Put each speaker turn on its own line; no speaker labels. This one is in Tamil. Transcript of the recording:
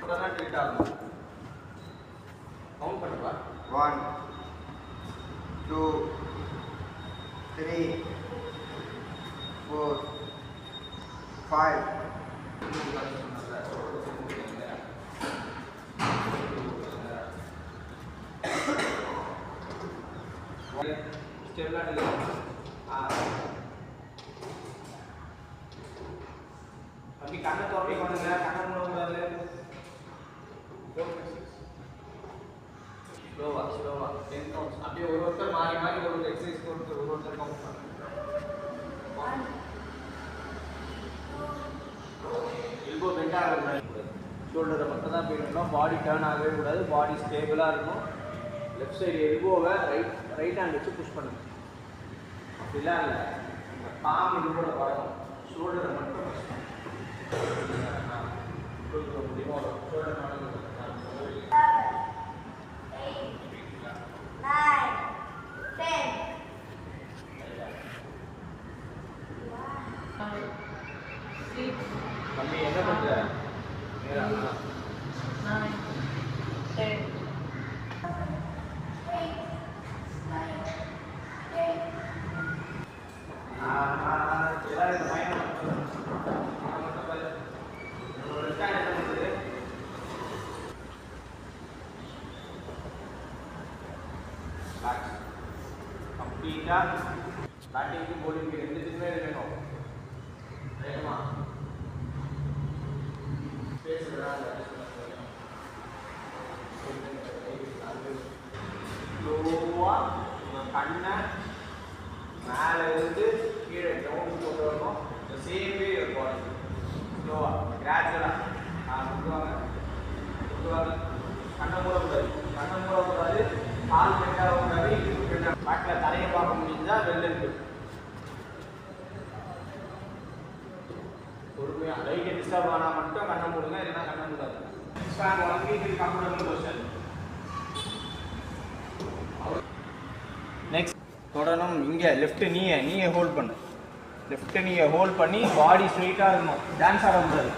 உடனே ட்ரீட் ஆகும். கவுண்ட் பண்ணுவா.
1 2 3 4 5.
अभी कान तो अभी कौन गया कान में लोग डाले स्लोवा 10 काउंट्स अभी और मारी मारी और एक्सरसाइज करते और काउंट कर 1 एल्बो बेंड ஆகணும் ஷோல்டரை மட்டும் தான் போடணும் பாடி டர்ன் ஆகவே கூடாது பாடி ஸ்டேபிளா இருக்கும் லெஃப்ட் சைடு எல்போவை ரைட் ஹேண்ட் வச்சு புஷ் பண்ணுங்க அப்படிலாம் இல்லை பாம் இது கூட வரணும் ஷோல்டரை மட்டும் தம்பி என்ன பண்ற कंप्लीटा बैटिंग की बॉलिंग की ரெண்டு திமே வேணும் ரைட்டமா ஸ்பேஸ் விடாத ஸ்லோவா கண்ணை மேலே இருந்து கீழே டவுன் போட்டு வரணும் the same way your body ஸ்லோவா கிராஜுவலாக கொண்டு கண்ணை மூடக்கூடாது கால் பெண்டாக கூடாது இடுப்பு பெண்டாக பேக்கில் தலையை பார்க்க முடிஞ்சால் வெளில இருக்கு பொறுமையாக லைட்டை டிஸ்டர்ப் ஆனால் மட்டும் கண்ணை மூடுங்க இல்லைன்னா கண்ணை மூடாது stand 1 week comfortable position next தொடரும் இங்கே லெஃப்ட் நீயை ஹோல்ட் பண்ணு லெஃப்ட் நீயை ஹோல்ட் பண்ணி பாடி ஸ்ட்ரெயிட்டாக இருக்கணும் டான்ஸ் ஆட முடியாது